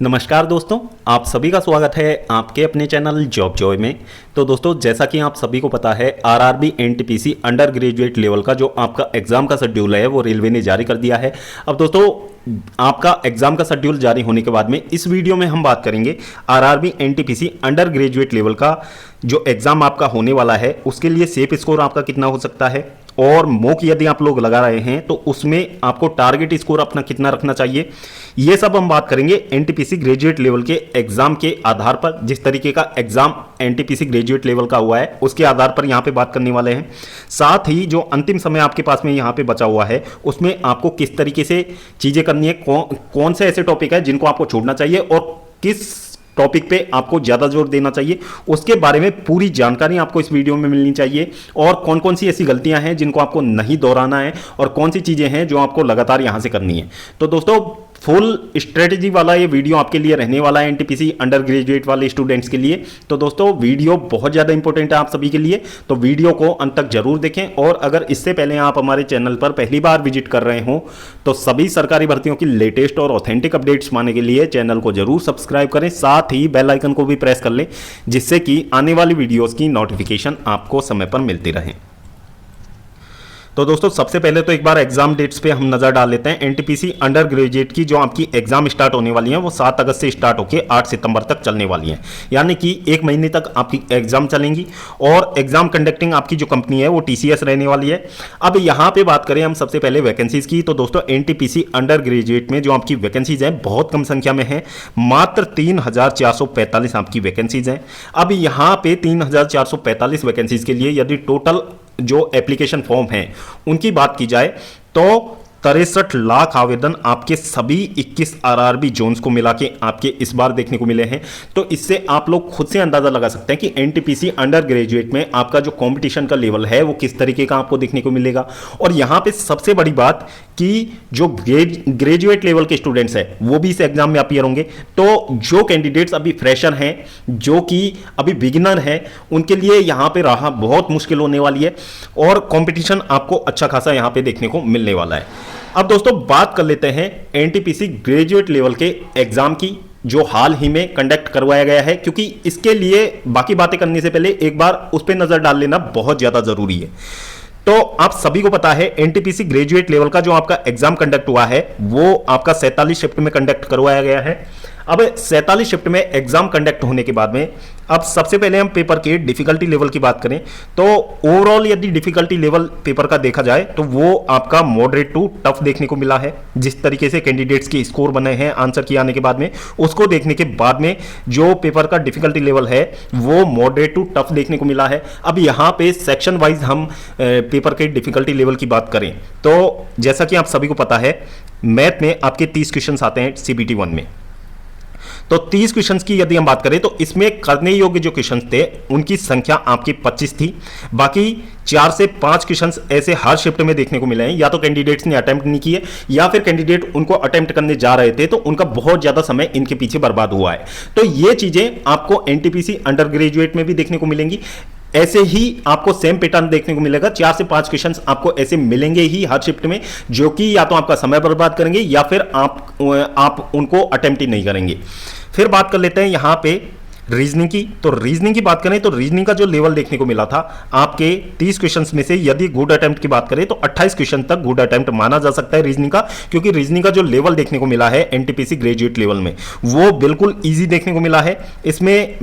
नमस्कार दोस्तों, आप सभी का स्वागत है आपके अपने चैनल जॉब जॉय में। तो दोस्तों, जैसा कि आप सभी को पता है, RRB NTPC under graduate level का जो आपका एग्जाम का शेड्यूल है वो रेलवे ने जारी कर दिया है। अब दोस्तों, आपका एग्जाम का शेड्यूल जारी होने के बाद में इस वीडियो में हम बात करेंगे RRB NTPC under graduate level का जो एग्जाम आपका होने वाला है उसके लिए सेफ स्कोर आपका कितना हो सकता है, और मॉक यदि आप लोग लगा रहे हैं तो उसमें आपको टारगेट स्कोर अपना कितना रखना चाहिए। ये सब हम बात करेंगे एनटीपीसी ग्रेजुएट लेवल के एग्जाम के आधार पर। जिस तरीके का एग्जाम एनटीपीसी ग्रेजुएट लेवल का हुआ है उसके आधार पर यहाँ पे बात करने वाले हैं। साथ ही जो अंतिम समय आपके पास में यहाँ पे बचा हुआ है उसमें आपको किस तरीके से चीजें करनी है, कौन से ऐसे टॉपिक है जिनको आपको छोड़ना चाहिए और किस टॉपिक पे आपको ज्यादा जोर देना चाहिए, उसके बारे में पूरी जानकारी आपको इस वीडियो में मिलनी चाहिए। और कौन कौन सी ऐसी गलतियां हैं जिनको आपको नहीं दोहराना है और कौन सी चीजें हैं जो आपको लगातार यहां से करनी है। तो दोस्तों, फुल स्ट्रेटेजी वाला ये वीडियो आपके लिए रहने वाला है एनटीपीसी अंडर ग्रेजुएट वाले स्टूडेंट्स के लिए। तो दोस्तों, वीडियो बहुत ज़्यादा इंपॉर्टेंट है आप सभी के लिए, तो वीडियो को अंत तक जरूर देखें। और अगर इससे पहले आप हमारे चैनल पर पहली बार विजिट कर रहे हो तो सभी सरकारी भर्तियों की लेटेस्ट और ऑथेंटिक अपडेट्स पाने के लिए चैनल को जरूर सब्सक्राइब करें, साथ ही बेल आइकन को भी प्रेस कर लें जिससे कि आने वाली वीडियोज़ की नोटिफिकेशन आपको समय पर मिलती रहे। तो दोस्तों, सबसे पहले तो एक बार एग्जाम डेट्स पे हम नजर डाल लेते हैं। एनटीपीसी अंडर ग्रेजुएट की जो आपकी एग्जाम स्टार्ट होने वाली है वो 7 अगस्त से स्टार्ट होकर 8 सितंबर तक चलने वाली है, यानी कि एक महीने तक आपकी एग्जाम चलेंगी। और एग्जाम कंडक्टिंग आपकी जो कंपनी है वो टीसीएस रहने वाली है। अब यहाँ पे बात करें हम सबसे पहले वैकेंसीज की, तो दोस्तों एनटीपीसी अंडर ग्रेजुएट में जो आपकी वैकेंसीज हैं बहुत कम संख्या में है, मात्र 3445 आपकी वैकेंसीज हैं। अब यहाँ पे 3445 वैकेंसीज के लिए यदि टोटल जो एप्लीकेशन फॉर्म हैं उनकी बात की जाए तो 63 लाख आवेदन आपके सभी 21 आरआरबी जोन्स को मिला के आपके इस बार देखने को मिले हैं। तो इससे आप लोग खुद से अंदाजा लगा सकते हैं कि एनटीपीसी अंडर ग्रेजुएट में आपका जो कंपटीशन का लेवल है वो किस तरीके का आपको देखने को मिलेगा। और यहां पे सबसे बड़ी बात कि जो ग्रेजुएट लेवल के स्टूडेंट्स हैं वो भी इस एग्जाम में अपीयर होंगे। तो जो कैंडिडेट्स अभी फ्रेशर हैं, जो कि अभी बिगिनर हैं, उनके लिए यहां पे राह बहुत मुश्किल होने वाली है और कंपटीशन आपको अच्छा खासा यहां पे देखने को मिलने वाला है। अब दोस्तों, बात कर लेते हैं एनटीपीसी ग्रेजुएट लेवल के एग्जाम की जो हाल ही में कंडक्ट करवाया गया है, क्योंकि इसके लिए बाकी बातें करने से पहले एक बार उस पर नजर डाल लेना बहुत ज्यादा जरूरी है। तो आप सभी को पता है एनटीपीसी ग्रेजुएट लेवल का जो आपका एग्जाम कंडक्ट हुआ है वो आपका 47 शिफ्ट में कंडक्ट करवाया गया है। अब 47 शिफ्ट में एग्जाम कंडक्ट होने के बाद में अब सबसे पहले हम पेपर के डिफिकल्टी लेवल की बात करें तो ओवरऑल यदि डिफिकल्टी लेवल पेपर का देखा जाए तो वो आपका मॉडरेट टू टफ देखने को मिला है। जिस तरीके से कैंडिडेट्स के स्कोर बने हैं आंसर किए आने के बाद में, उसको देखने के बाद में जो पेपर का डिफिकल्टी लेवल है वो मॉडरेट टू टफ देखने को मिला है। अब यहाँ पे सेक्शन वाइज हम पेपर के डिफिकल्टी लेवल की बात करें तो जैसा कि आप सभी को पता है, मैथ में आपके 30 क्वेश्चन आते हैं सीबीटी 1 में। तो 30 क्वेश्चंस की यदि हम बात करें तो इसमें करने योग्य जो क्वेश्चंस थे उनकी संख्या आपकी 25 थी। बाकी 4 से 5 क्वेश्चंस ऐसे हर शिफ्ट में देखने को मिले हैं, या तो कैंडिडेट्स ने अटेम्प्ट नहीं किए या फिर कैंडिडेट उनको अटेम्प्ट करने जा रहे थे तो उनका बहुत ज्यादा समय इनके पीछे बर्बाद हुआ है। तो ये चीजें आपको एनटीपीसी अंडर ग्रेजुएट में भी देखने को मिलेंगी। ऐसे ही आपको सेम पैटर्न देखने को मिलेगा, 4 से 5 क्वेश्चंस आपको ऐसे मिलेंगे ही हर शिफ्ट में, जो कि या तो आपका समय बर्बाद करेंगे या फिर आप उनको अटेम्प्ट ही नहीं करेंगे। फिर बात कर लेते हैं यहां पे रीजनिंग की। तो रीजनिंग की बात करें तो रीजनिंग का जो लेवल देखने को मिला था आपके 30 क्वेश्चंस में से यदि गुड अटेम्प्ट की बात करें तो 28 क्वेश्चन तक गुड अटेम्प्ट माना जा सकता है रीजनिंग का, क्योंकि रीजनिंग का जो लेवल देखने को मिला है एनटीपीसी ग्रेजुएट लेवल में वो बिल्कुल ईजी देखने को मिला है। इसमें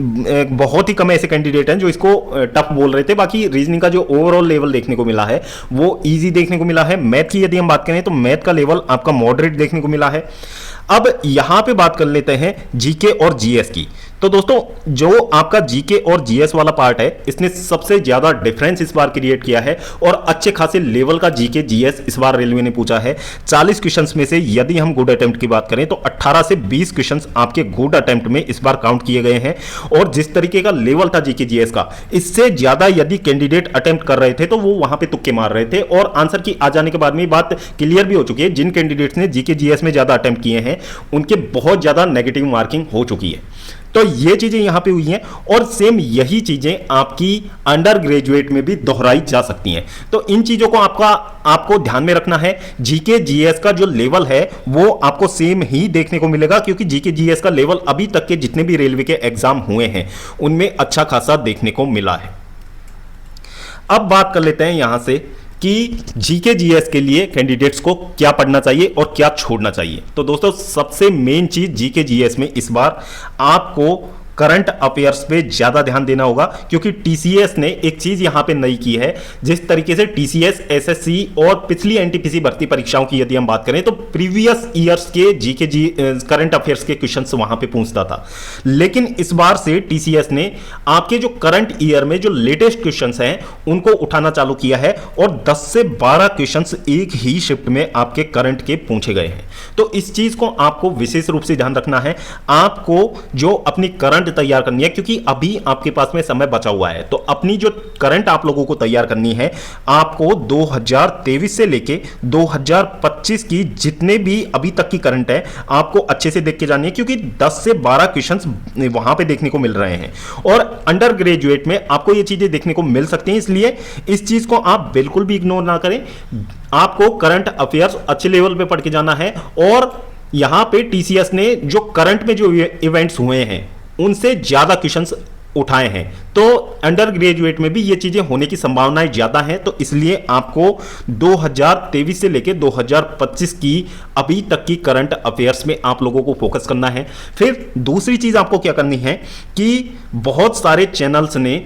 बहुत ही कम ऐसे कैंडिडेट हैं जो इसको टफ बोल रहे थे। बाकी रीजनिंग का जो ओवरऑल लेवल देखने को मिला है वो ईजी देखने को मिला है। मैथ की यदि हम बात करें तो मैथ का लेवल आपका मॉडरेट देखने को मिला है। अब यहां पे बात कर लेते हैं जीके और जीएस की। तो दोस्तों, जो आपका जीके और जीएस वाला पार्ट है इसने सबसे ज्यादा डिफरेंस इस बार क्रिएट किया है और अच्छे खासे लेवल का जीके जीएस इस बार रेलवे ने पूछा है। 40 क्वेश्चंस में से यदि हम गुड अटेम्प्ट की बात करें तो 18 से 20 क्वेश्चंस आपके गुड अटेम्प्ट में इस बार काउंट किए गए हैं। और जिस तरीके का लेवल था जीके जीएस का, इससे ज्यादा यदि कैंडिडेट अटेम्प्ट कर रहे थे तो वो वहां पे तुक्के मार रहे थे और आंसर की आ जाने के बाद में बात क्लियर भी हो चुकी है। जिन कैंडिडेट्स ने जीके जीएस में ज्यादा अटेम्प्ट किए हैं उनके बहुत ज्यादा नेगेटिव मार्किंग हो चुकी है। तो ये चीजें यहां पे हुई हैं और सेम यही चीजें आपकी अंडर ग्रेजुएट में भी दोहराई जा सकती हैं। तो इन चीजों को आपको ध्यान में रखना है। जीके जीएस का जो लेवल है वो आपको सेम ही देखने को मिलेगा, क्योंकि जीके जीएस का लेवल अभी तक के जितने भी रेलवे के एग्जाम हुए हैं उनमें अच्छा खासा देखने को मिला है। अब बात कर लेते हैं यहां से कि जीके जीएस के लिए कैंडिडेट्स को क्या पढ़ना चाहिए और क्या छोड़ना चाहिए। तो दोस्तों सबसे मेन चीज जीके जीएस में इस बार आपको करंट अफेयर्स पे ज्यादा ध्यान देना होगा, क्योंकि टीसीएस ने एक चीज यहां पे नई की है। जिस तरीके से टीसीएस, एसएससी और पिछली एनटीपीसी भर्ती परीक्षाओं की यदि हम बात करें तो प्रीवियस ईयर्स के जीके करंट अफेयर्स के क्वेश्चंस वहां पे पूछता था, लेकिन इस बार से टीसीएस ने आपके जो करंट ईयर में जो लेटेस्ट क्वेश्चंस हैं उनको उठाना चालू किया है और 10 से 12 क्वेश्चंस एक ही शिफ्ट में आपके करंट के पूछे गए हैं। तो इस चीज को आपको विशेष रूप से ध्यान रखना है। आपको जो अपनी करंट तैयार करनी है, क्योंकि अभी आपके पास में समय बचा हुआ है, तो अपनी जो करंट आप लोगों को तैयार करनी है, आपको 2023 से लेके 2025 की जितने भी अभी तक की करंट है आपको अच्छे से देख के जानी है, क्योंकि 10 से 12 क्वेश्चंस वहां पे देखने को मिल रहे हैं और अंडर ग्रेजुएट में आपको ये चीजें देखने को मिल सकती हैं। इसलिए इस चीज को आप बिल्कुल भी इग्नोर ना करें। आपको करंट अफेयर्स अच्छे लेवल पे पढ़ के जाना है और यहां पे टीसीएस ने जो करंट में जो इवेंट्स हुए हैं उनसे ज्यादा क्वेश्चंस उठाए हैं, तो अंडर ग्रेजुएट में भी ये चीजें होने की संभावनाएं ज्यादा हैं। तो इसलिए आपको 2023 से लेकर 2025 की अभी तक की करंट अफेयर्स में आप लोगों को फोकस करना है। फिर दूसरी चीज आपको क्या करनी है कि बहुत सारे चैनल्स ने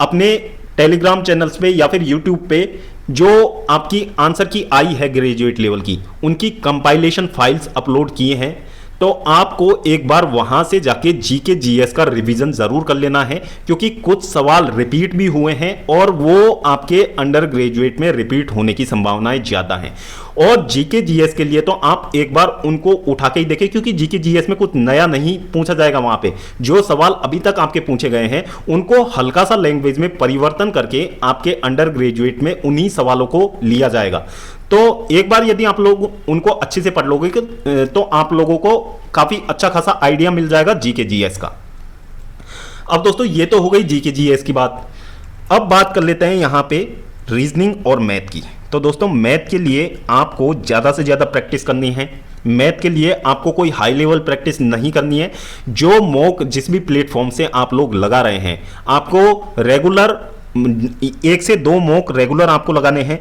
अपने टेलीग्राम चैनल्स पे या फिर यूट्यूब पे जो आपकी आंसर की आई है ग्रेजुएट लेवल की, उनकी कंपाइलेशन फाइल्स अपलोड किए हैं। तो आपको एक बार वहां से जाके जीके जीएस का रिवीजन जरूर कर लेना है, क्योंकि कुछ सवाल रिपीट भी हुए हैं और वो आपके अंडर ग्रेजुएट में रिपीट होने की संभावनाएं ज्यादा हैं। और जीके जीएस के लिए तो आप एक बार उनको उठा के ही देखें, क्योंकि जीके जीएस में कुछ नया नहीं पूछा जाएगा। वहां पे जो सवाल अभी तक आपके पूछे गए हैं उनको हल्का सा लैंग्वेज में परिवर्तन करके आपके अंडर ग्रेजुएट में उन्हीं सवालों को लिया जाएगा। तो एक बार यदि आप लोग उनको अच्छे से पढ़ लोगे तो आप लोगों को काफी अच्छा खासा आइडिया मिल जाएगा जीके जीएस का। अब दोस्तों ये तो हो गई जीके जीएस की बात। अब बात कर लेते हैं यहां पे रीजनिंग और मैथ की। तो दोस्तों मैथ के लिए आपको ज्यादा से ज्यादा प्रैक्टिस करनी है। मैथ के लिए आपको कोई हाई लेवल प्रैक्टिस नहीं करनी है। जो मॉक जिस भी प्लेटफॉर्म से आप लोग लगा रहे हैं, आपको रेगुलर 1 से 2 मॉक रेगुलर आपको लगाने हैं।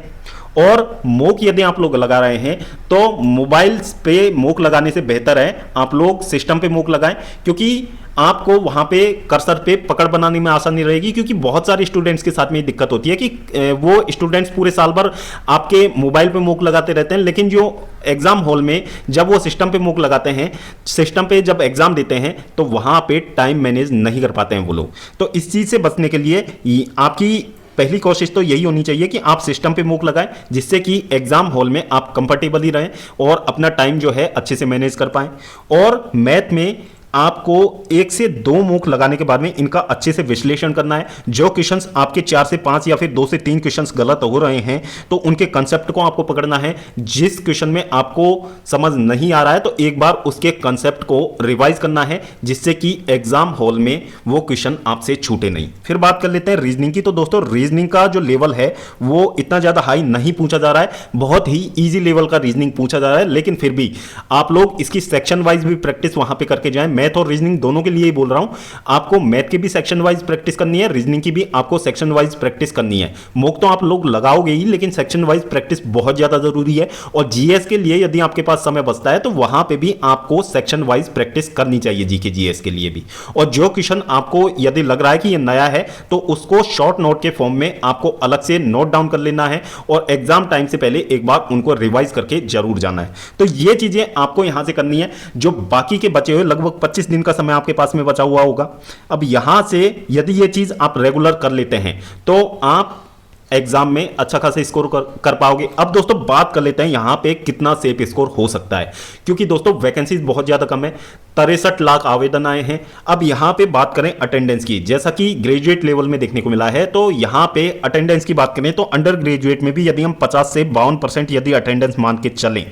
और मॉक यदि आप लोग लगा रहे हैं तो मोबाइल्स पे मॉक लगाने से बेहतर है आप लोग सिस्टम पे मॉक लगाएं, क्योंकि आपको वहां पे कर्सर पे पकड़ बनाने में आसानी रहेगी। क्योंकि बहुत सारे स्टूडेंट्स के साथ में दिक्कत होती है कि वो स्टूडेंट्स पूरे साल भर आपके मोबाइल पे मॉक लगाते रहते हैं, लेकिन जो एग्जाम हॉल में जब वो सिस्टम पे मॉक लगाते हैं, सिस्टम पे जब एग्जाम देते हैं तो वहां पे टाइम मैनेज नहीं कर पाते हैं वो लोग। तो इस चीज से बचने के लिए आपकी पहली कोशिश तो यही होनी चाहिए कि आप सिस्टम पे मॉक लगाएं, जिससे कि एग्जाम हॉल में आप कंफर्टेबल ही रहें और अपना टाइम जो है अच्छे से मैनेज कर पाएं। और मैथ में आपको 1 से 2 मॉक लगाने के बाद में इनका अच्छे से विश्लेषण करना है। जो क्वेश्चंस आपके 4 से 5 या फिर 2 से 3 क्वेश्चंस गलत हो रहे हैं तो उनके कंसेप्ट को आपको पकड़ना है। जिस क्वेश्चन में आपको समझ नहीं आ रहा है तो एक बार उसके कंसेप्ट को रिवाइज करना है, जिससे कि एग्जाम हॉल में वो क्वेश्चन आपसे छूटे नहीं। फिर बात कर लेते हैं रीजनिंग की। तो दोस्तों रीजनिंग का जो लेवल है वो इतना ज्यादा हाई नहीं पूछा जा रहा है, बहुत ही ईजी लेवल का रीजनिंग पूछा जा रहा है। लेकिन फिर भी आप लोग इसकी सेक्शन वाइज भी प्रैक्टिस वहां पे करके जाएं। मैथ और रीजनिंग दोनों के लिए ही बोल रहा हूं। आपको मैथ की भी सेक्शन वाइज प्रैक्टिस करनी है, रीजनिंग की भी आपको सेक्शन वाइज प्रैक्टिस करनी है। मॉक तो आप लोग लगाओगे ही, लेकिन सेक्शन वाइज प्रैक्टिस बहुत ज्यादा जरूरी है। और जीएस के लिए यदि आपके पास समय बचता है तो वहां पे भी आपको सेक्शन वाइज प्रैक्टिस करनी चाहिए जीके जीएस के लिए भी। और जो क्वेश्चन आपको यदि लग रहा है कि ये नया है तो उसको शॉर्ट नोट के फॉर्म में आपको अलग से नोट डाउन कर लेना है और एग्जाम टाइम से पहले एक बार उनको रिवाइज करके जरूर जाना है। तो ये चीजें आपको यहां से करनी है। जो बाकी के बचे हुए लगभग 25 दिन का समय आपके पास में बचा हुआ होगा। अब यहां से यदि ये चीज आप रेगुलर कर लेते हैं तो आप एग्जाम में अच्छा खासा स्कोर कर पाओगे। अब दोस्तों बात कर लेते हैं यहां पे कितना सेफ स्कोर हो सकता है, क्योंकि दोस्तों वैकेंसीज बहुत ज्यादा कम है, 63 लाख आवेदन आए हैं। अब यहां पे बात करें अटेंडेंस की, जैसा कि ग्रेजुएट लेवल में देखने को मिला है, तो यहां पे अटेंडेंस की बात करें तो अंडर ग्रेजुएट में भी यदि हम 50 से 52% यदि अटेंडेंस मान के चलें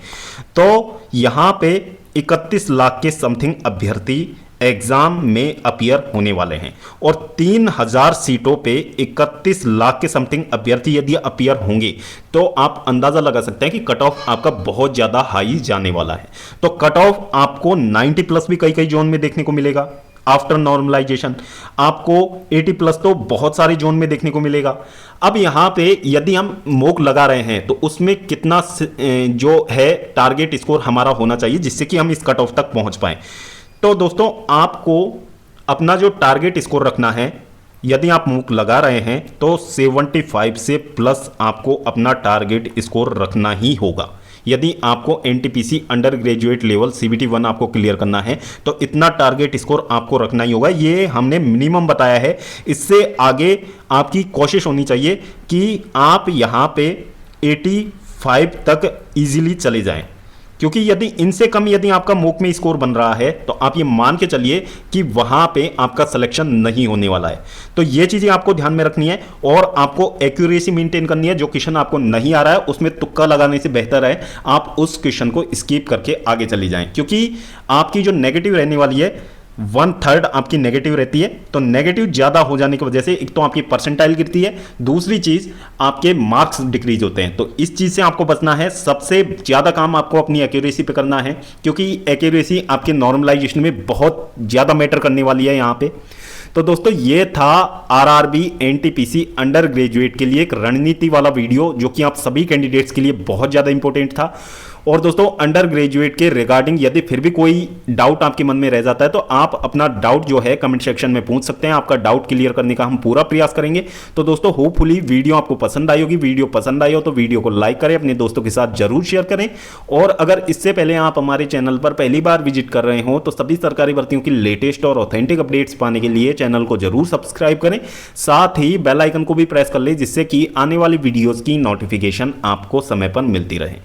तो यहां पे 31 लाख के समथिंग अभ्यर्थी एग्जाम में अपीयर होने वाले हैं और 3000 सीटों पे 31 लाख के समथिंग अभ्यर्थी यदि अपीयर होंगे तो आप अंदाजा लगा सकते हैं कि कट ऑफ आपका बहुत ज्यादा हाई जाने वाला है। तो कट ऑफ आपको 90 प्लस भी कई कई जोन में देखने को मिलेगा। आफ्टर नॉर्मलाइजेशन आपको 80 प्लस तो बहुत सारे जोन में देखने को मिलेगा। अब यहां पे यदि हम मॉक लगा रहे हैं तो उसमें कितना जो है टारगेट स्कोर हमारा होना चाहिए जिससे कि हम इस कट ऑफ तक पहुंच पाए। तो दोस्तों आपको अपना जो टारगेट स्कोर रखना है, यदि आप मूक लगा रहे हैं तो 75 से प्लस आपको अपना टारगेट स्कोर रखना ही होगा। यदि आपको NTPC under graduate level CBT 1 आपको क्लियर करना है तो इतना टारगेट स्कोर आपको रखना ही होगा। ये हमने मिनिमम बताया है, इससे आगे आपकी कोशिश होनी चाहिए कि आप यहां पे 85 तक इजीली चले जाएं, क्योंकि यदि इनसे कम यदि आपका मॉक में स्कोर बन रहा है तो आप ये मान के चलिए कि वहां पे आपका सिलेक्शन नहीं होने वाला है। तो ये चीजें आपको ध्यान में रखनी है और आपको एक्यूरेसी मेंटेन करनी है। जो क्वेश्चन आपको नहीं आ रहा है उसमें तुक्का लगाने से बेहतर है आप उस क्वेश्चन को स्किप करके आगे चली जाएं, क्योंकि आपकी जो नेगेटिव रहने वाली है 1/3 आपकी नेगेटिव रहती है। तो नेगेटिव ज्यादा हो जाने की वजह से एक तो आपकी परसेंटाइल गिरती है, दूसरी चीज आपके मार्क्स डिक्रीज होते हैं। तो इस चीज से आपको बचना है। सबसे ज्यादा काम आपको अपनी एक्यूरेसी पे करना है, क्योंकि एक्यूरेसी आपके नॉर्मलाइजेशन में बहुत ज्यादा मैटर करने वाली है यहां पे। तो दोस्तों ये था आरआरबी एनटीपीसी अंडर ग्रेजुएट के लिए एक रणनीति वाला वीडियो जो कि आप सभी कैंडिडेट्स के लिए बहुत ज्यादा इंपॉर्टेंट था। और दोस्तों अंडर ग्रेजुएट के रिगार्डिंग यदि फिर भी कोई डाउट आपके मन में रह जाता है तो आप अपना डाउट जो है कमेंट सेक्शन में पूछ सकते हैं। आपका डाउट क्लियर करने का हम पूरा प्रयास करेंगे। तो दोस्तों होपफुली वीडियो आपको पसंद आई होगी। वीडियो पसंद आई हो तो वीडियो को लाइक करें, अपने दोस्तों के साथ जरूर शेयर करें। और अगर इससे पहले आप हमारे चैनल पर पहली बार विजिट कर रहे हो तो सभी सरकारी भर्तियों की लेटेस्ट और ऑथेंटिक अपडेट्स पाने के लिए चैनल को जरूर सब्सक्राइब करें, साथ ही बेल आइकन को भी प्रेस कर लें जिससे कि आने वाली वीडियोज की नोटिफिकेशन आपको समय पर मिलती रहे।